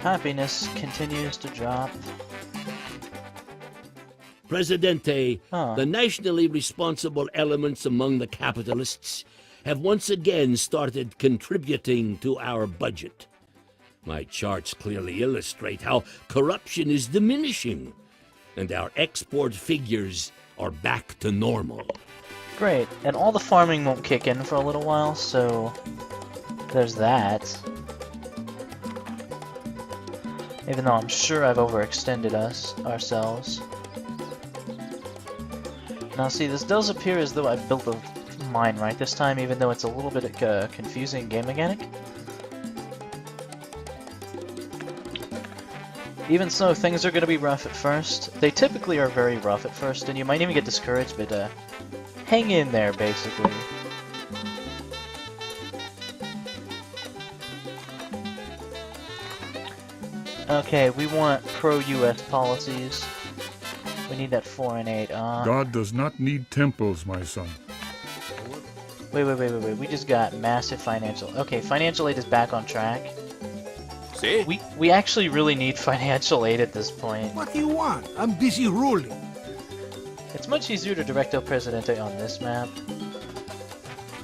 Happiness continues to drop. Presidente, Huh. the nationally responsible elements among the capitalists have once again started contributing to our budget. My charts clearly illustrate how corruption is diminishing, and our export figures are back to normal. Great, and all the farming won't kick in for a little while, so there's that. Even though I'm sure I've overextended ourselves. Now see, this does appear as though I've built a mine right this time, even though it's a little bit confusing game mechanic. Even so, things are going to be rough at first. They typically are very rough at first, and you might even get discouraged, but hang in there, basically. Okay, we want pro-US policies. We need that foreign aid. God does not need temples, my son. Wait. We just got massive financial... Okay, financial aid is back on track. See? We actually really need financial aid at this point. What do you want? I'm busy ruling. It's much easier to direct El Presidente on this map.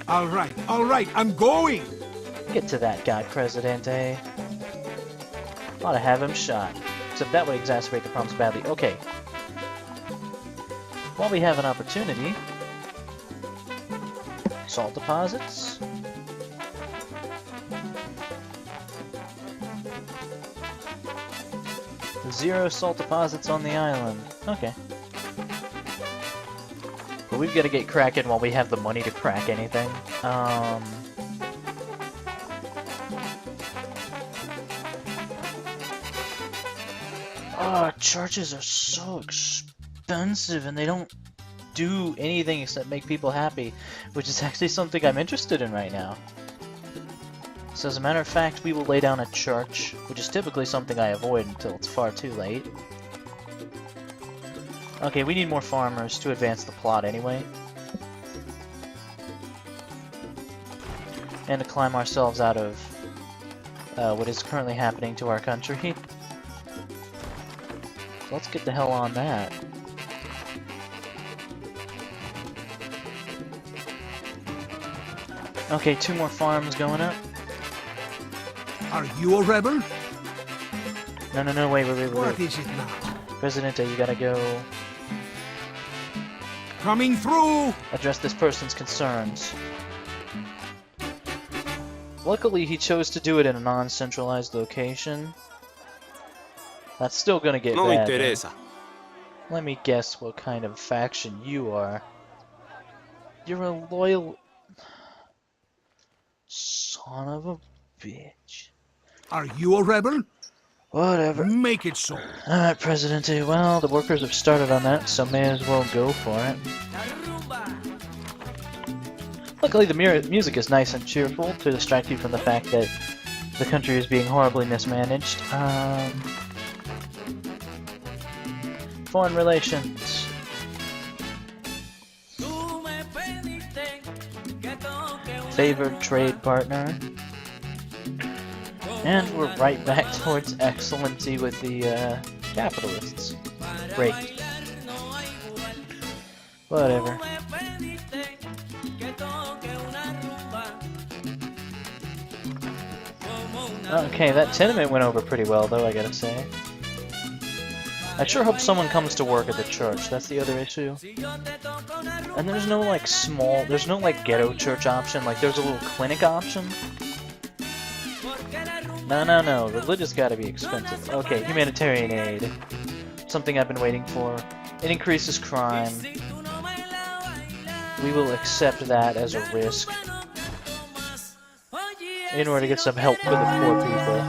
All right, I'm going. Get to that guy, Presidente. Ought to have him shot. Except that would exacerbate the problems badly. Okay. While we have an opportunity... Salt deposits. Zero salt deposits on the island. Okay. But we've got to get cracking while we have the money to crack anything. Charges are so expensive and they don't do anything except make people happy, which is actually something I'm interested in right now. So as a matter of fact, we will lay down a church, which is typically something I avoid until it's far too late. Okay, we need more farmers to advance the plot anyway. And to climb ourselves out of what is currently happening to our country. So let's get the hell on that. Okay, 2 more farms going up. Are you a rebel? No, wait. What is it now? Presidente, you gotta go Coming through! address this person's concerns. Luckily, he chose to do it in a non-centralized location. That's still gonna get No bad. though. interesa. Let me guess what kind of faction you are. You're a loyal... Son of a bitch. Are you a rebel? Whatever. Make it so. Alright, Presidente. Well, the workers have started on that, so may as well go for it. Luckily, the music is nice and cheerful to distract you from the fact that the country is being horribly mismanaged. Foreign relations. Favored trade partner. And we're right back towards excellency with the capitalists. Great. Whatever. Okay, that tenement went over pretty well though, I gotta say. I sure hope someone comes to work at the church, that's the other issue. And there's no like there's no like ghetto church option, like there's a little clinic option. No, religious gotta be expensive. Okay, humanitarian aid. Something I've been waiting for. It increases crime. We will accept that as a risk in order to get some help for the poor people.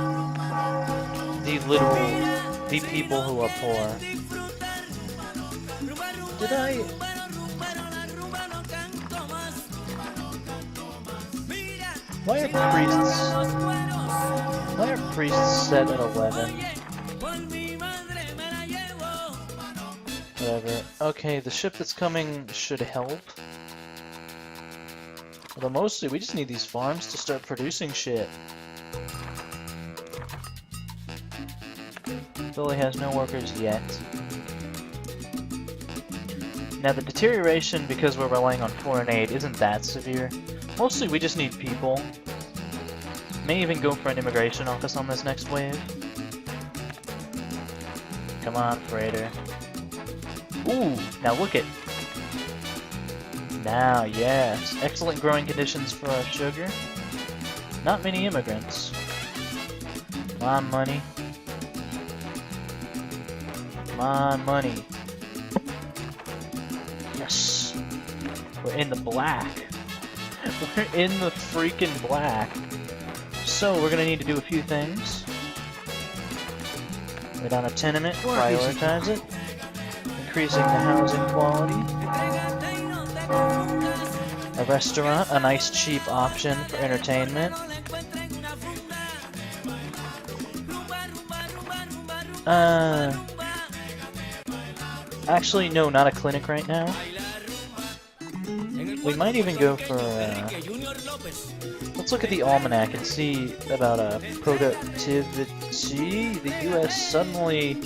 The people who are poor. Did I... Why are priests set at 11? Whatever. Okay, the ship that's coming should help. Although mostly we just need these farms to start producing shit. Philly has no workers yet. Now the deterioration, because we're relying on foreign aid, isn't that severe. Mostly we just need people. May even go for an immigration office on this next wave. Come on, freighter. Ooh, now look it. Now, yes. Excellent growing conditions for our sugar. Not many immigrants. Come on, money. Come on, money. Yes. We're in the black. We're in the freaking black. So, we're gonna need to do a few things. Lay down a tenement, prioritize it. Increasing the housing quality. A restaurant, a nice cheap option for entertainment. Actually, no, not a clinic right now. We might even go for, let's look at the almanac and see about, productivity. The US suddenly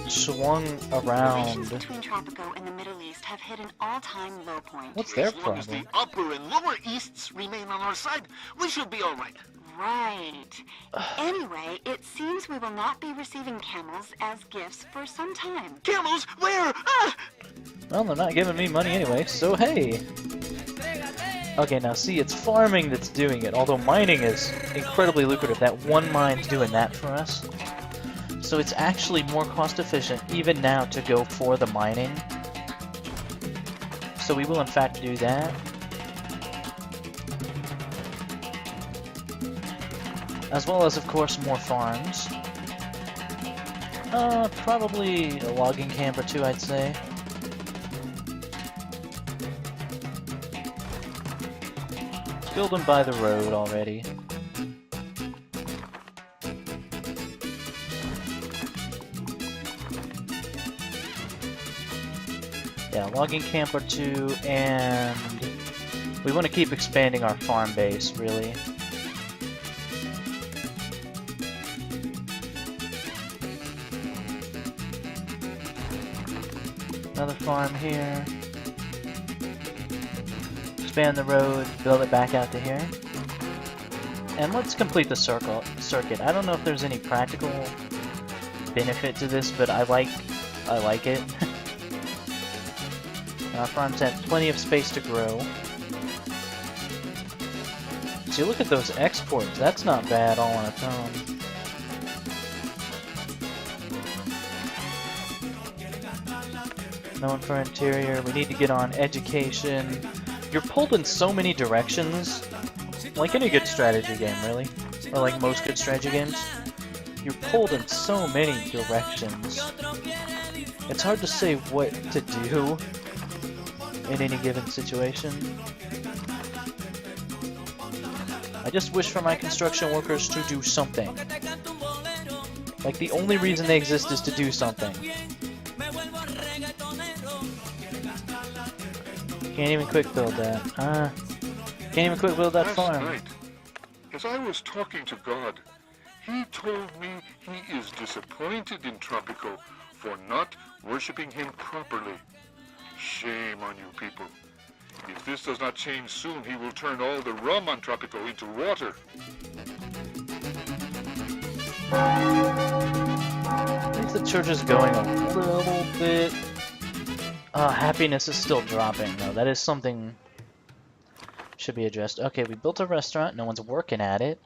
swung around. Between Tropico and the Middle East have hit an all-time low point. What's their As long as problem? the upper and lower easts remain on our side, we should be all right. Right. Anyway, it seems we will not be receiving camels as gifts for some time. Camels, where? Ah! Well, they're not giving me money anyway, so hey! Okay, now see, it's farming that's doing it, although mining is incredibly lucrative. That one mine's doing that for us. So it's actually more cost efficient, even now, to go for the mining. So we will in fact do that. As well as, of course, more farms. Probably a logging camp or two, I'd say. Build them by the road already. Yeah, logging camp or two, and we want to keep expanding our farm base, really. Another farm here. Expand the road, build it back out to here. And let's complete the circuit. I don't know if there's any practical benefit to this, but I like it. Our farms have plenty of space to grow. See, look at those exports. That's not bad all on its own. Known for interior. We need to get on education. You're pulled in so many directions. Like any good strategy game, really. Or like most good strategy games. You're pulled in so many directions. It's hard to say what to do in any given situation. I just wish for my construction workers to do something. Like, the only reason they exist is to do something. Can't even quick build that. Can't even quick build that Last farm. night, as I was talking to God, he told me he is disappointed in Tropico for not worshipping him properly. Shame on you people. If this does not change soon, he will turn all the rum on Tropico into water. I think the church is going a little bit... happiness is still dropping, though. That is something should be addressed. Okay, we built a restaurant. No one's working at it.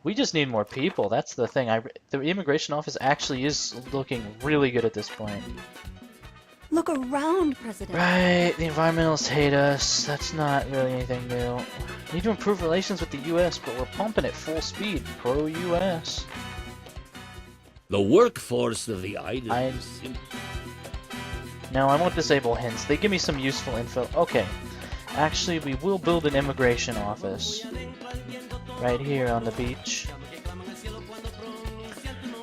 We just need more people. That's the thing. The immigration office actually is looking really good at this point. Look around, President. Right, the environmentalists hate us. That's not really anything new. We need to improve relations with the U.S., but we're pumping at full speed. Pro-U.S. The workforce of the items. No, I won't disable hints. They give me some useful info. Okay. Actually, we will build an immigration office. Right here on the beach.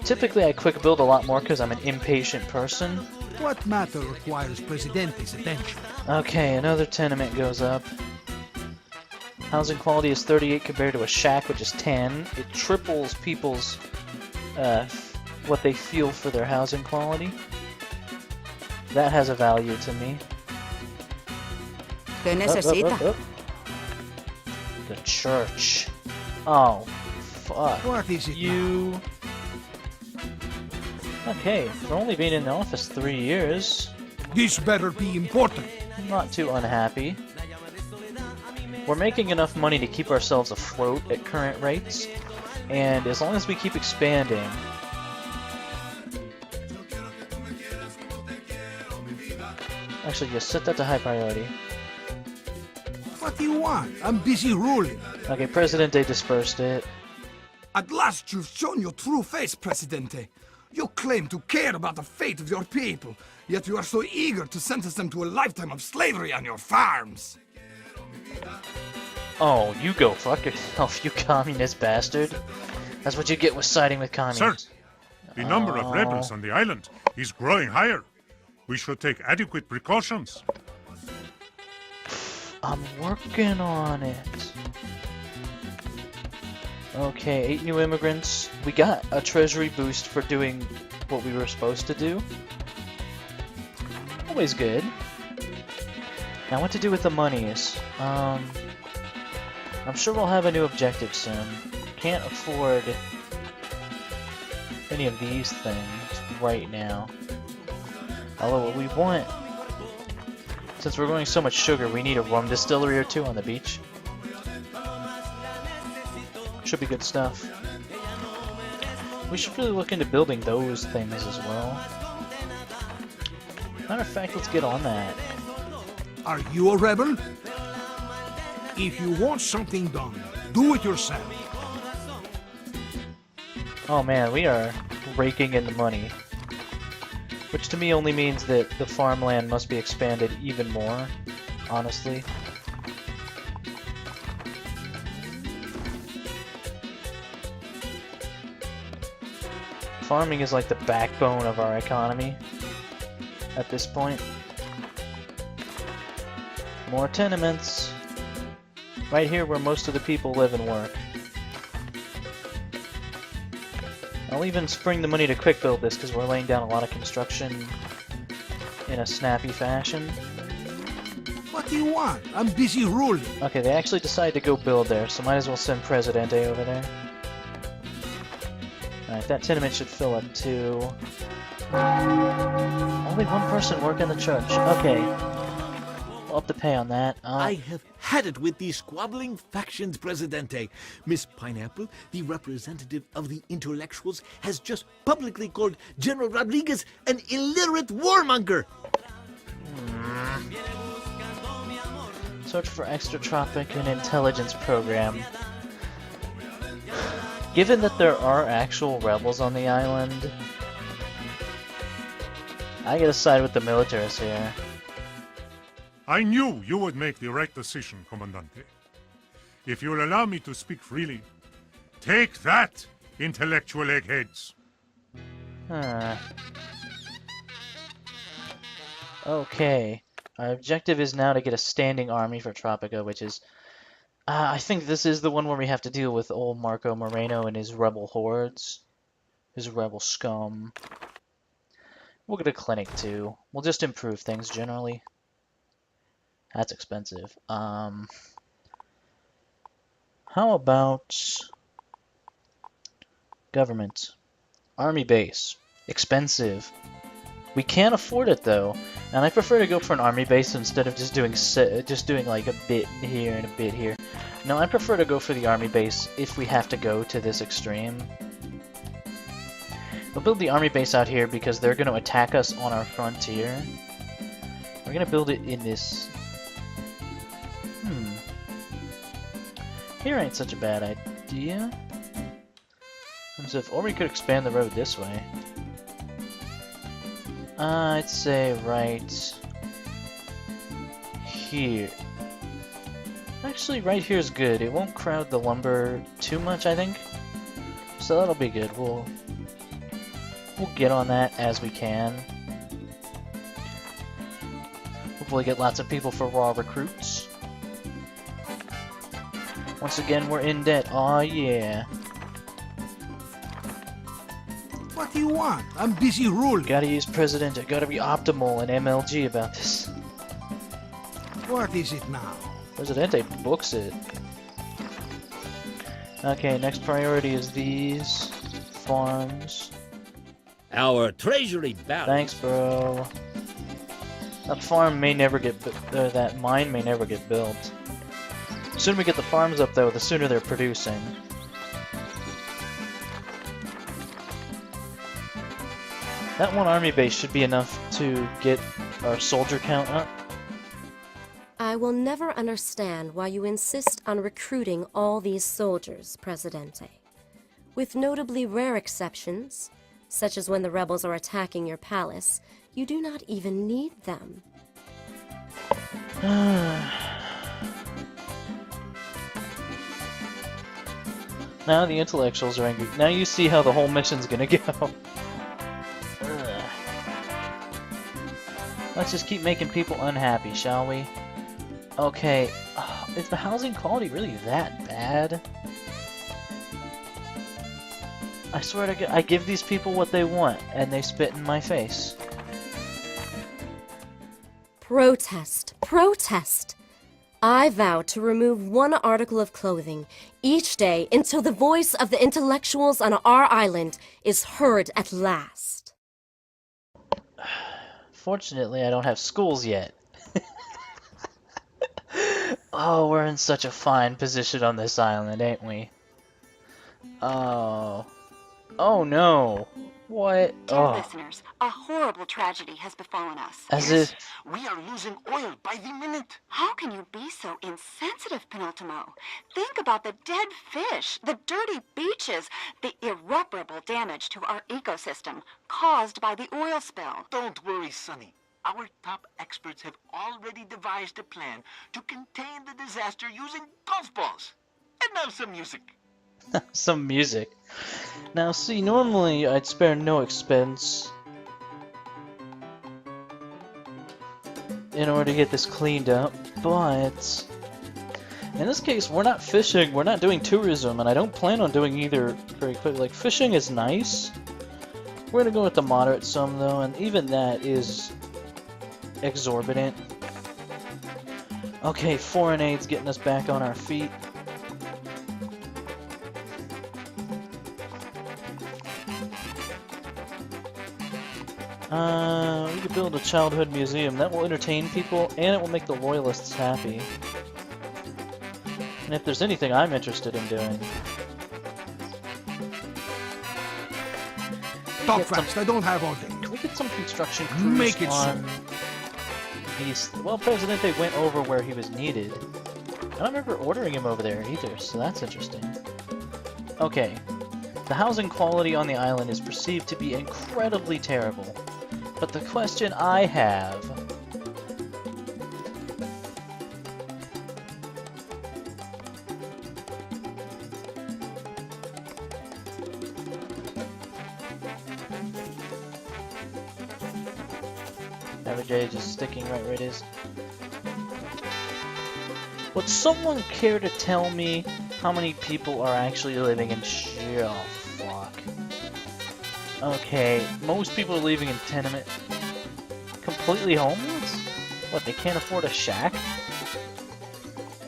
Typically, I quick build a lot more because I'm an impatient person. What matter requires Presidente's attention? Okay, another tenement goes up. Housing quality is 38 compared to a shack, which is 10. It triples people's what they feel for their housing quality. That has a value to me. ¿Qué necesita? Oh. The church. Oh, fuck. What is it now? You... Okay, for only being in the office 3 years, This better be important. I'm not too unhappy. We're making enough money to keep ourselves afloat at current rates, and as long as we keep expanding... Actually, just set that to high priority. What do you want? I'm busy ruling. Okay, Presidente dispersed it. At last you've shown your true face, Presidente. You claim to care about the fate of your people, yet you are so eager to sentence them to a lifetime of slavery on your farms. Oh, you go fuck yourself, you communist bastard. That's what you get with siding with communists. Sir, the number of rebels on the island is growing higher. We should take adequate precautions. I'm working on it. Okay, 8 new immigrants. We got a treasury boost for doing what we were supposed to do. Always good. Now what to do with the monies? I'm sure we'll have a new objective soon. Can't afford any of these things right now. Although what we want, since we're growing so much sugar, we need a rum distillery or two on the beach. Should be good stuff. We should really look into building those things as well. Matter of fact, let's get on that. Are you a rebel? If you want something done, do it yourself. Oh man, we are raking in the money. Which to me only means that the farmland must be expanded even more, honestly. Farming is like the backbone of our economy at this point. More tenements. Right here where most of the people live and work. I'll even spring the money to quick build this because we're laying down a lot of construction in a snappy fashion. What do you want? I'm busy ruling. Okay, they actually decided to go build there, so might as well send Presidente over there. Alright, that tenement should fill up too. Only one person working the church. Okay. We'll up the pay on that. I have had it with these squabbling factions, Presidente. Miss Pineapple, the representative of the intellectuals, has just publicly called General Rodriguez an illiterate warmonger. Search for extratropic and intelligence program. Given that there are actual rebels on the island, I gotta side with the militarists here. I knew you would make the right decision, Comandante. If you'll allow me to speak freely, take that, intellectual eggheads. Okay. Our objective is now to get a standing army for Tropico, which is... I think this is the one where we have to deal with old Marco Moreno and his rebel hordes. His rebel scum. We'll get a clinic too. We'll just improve things generally. That's expensive. How about government? Army base. Expensive. We can't afford it though, and I prefer to go for an army base instead of just doing like a bit here and a bit here. No, I prefer to go for the army base if we have to go to this extreme. We'll build the army base out here because they're going to attack us on our frontier. We're going to build it in this... Here ain't such a bad idea. Or we could expand the road this way. I'd say right here. Actually, right here is good. It won't crowd the lumber too much, I think. So that'll be good. We'll get on that as we can. Hopefully get lots of people for raw recruits. Once again, we're in debt. Aw, yeah. What do you want? I'm busy ruling. Gotta use Presidente. Gotta be optimal and MLG about this. What is it now? Presidente books it. Okay, next priority is these farms. Our treasury balance. Thanks, bro. That farm may never get that mine may never get built. The sooner we get the farms up, though, the sooner they're producing. That one army base should be enough to get our soldier count up. I will never understand why you insist on recruiting all these soldiers, Presidente. With notably rare exceptions, such as when the rebels are attacking your palace, you do not even need them. Now the intellectuals are angry. Now you see how the whole mission's gonna go. Let's just keep making people unhappy, shall we? Okay, is the housing quality really that bad? I swear to God, I give these people what they want, and they spit in my face. Protest! Protest! I vow to remove one article of clothing each day until the voice of the intellectuals on our island is heard at last. Fortunately, I don't have schools yet. Oh, we're in such a fine position on this island, ain't we? Oh. Oh no. What? Dear listeners, a horrible tragedy has befallen us. As if... We are losing oil by the minute. How can you be so insensitive, Penultimo? Think about the dead fish, the dirty beaches, the irreparable damage to our ecosystem caused by the oil spill. Don't worry, Sonny. Our top experts have already devised a plan to contain the disaster using golf balls. And now some music. Some music. Now see, normally I'd spare no expense in order to get this cleaned up, but in this case we're not fishing, we're not doing tourism, and I don't plan on doing either very quickly. Like, fishing is nice. We're gonna go with the moderate sum though, and even that is exorbitant. Okay, foreign aid's getting us back on our feet. We could build a childhood museum. That will entertain people, and it will make the loyalists happy. And if there's anything I'm interested in doing... Talk fast, I don't have all day. Can we get some construction crews Make it on these... Well, Presidente went over where he was needed. I don't remember ordering him over there either, so that's interesting. Okay. The housing quality on the island is perceived to be incredibly terrible. But the question I have... Average age is sticking right where it is. Would someone care to tell me how many people are actually living in oh, fuck. Okay, most people are living in tenement. Completely homeless? What, they can't afford a shack?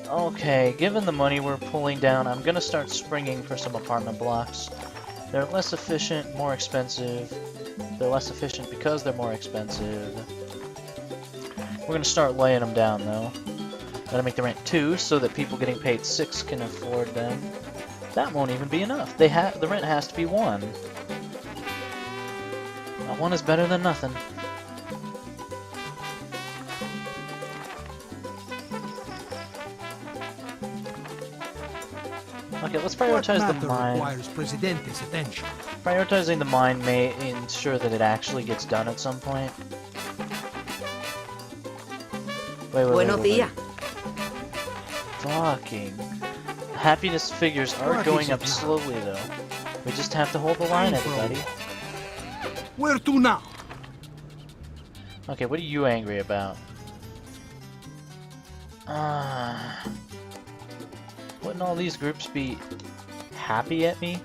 Okay, given the money we're pulling down, I'm gonna start springing for some apartment blocks. They're less efficient, more expensive. They're less efficient because they're more expensive. We're gonna start laying them down, though. Gotta make the rent 2 so that people getting paid 6 can afford them. That won't even be enough. The rent has to be 1. Now, 1 is better than nothing. Okay, let's prioritize the mine. Requires Presidente's attention. Prioritizing the mine may ensure that it actually gets done at some point. Wait. Fucking. Happiness figures are going up slowly, though. We just have to hold the line, everybody. Where to now? Okay, what are you angry about? Wouldn't all these groups be happy at me?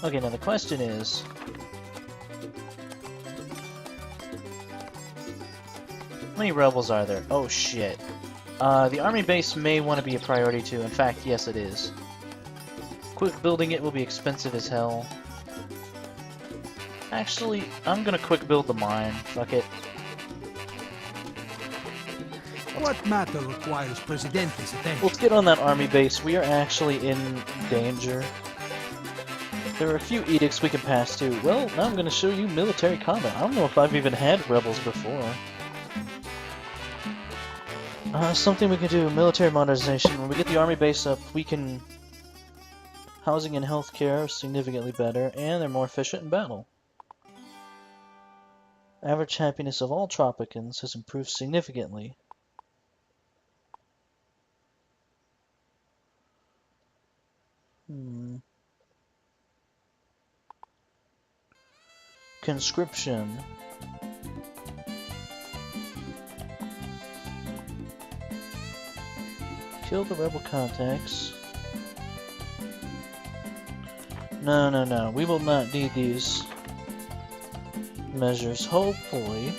Okay, now the question is... how many rebels are there? Oh shit. The army base may want to be a priority too. In fact, yes it is. Quick building it will be expensive as hell. Actually, I'm gonna quick build the mine. Fuck it. What matter requires Presidente's attention? Let's get on that army base. We are actually in danger. There are a few edicts we can pass too. Well, now I'm gonna show you military combat. I don't know if I've even had rebels before. Something we can do, military modernization. When we get the army base up, we can... housing and healthcare are significantly better, and they're more efficient in battle. Average happiness of all Tropicans has improved significantly. Conscription. Kill the rebel contacts. No. We will not need these measures. Hopefully.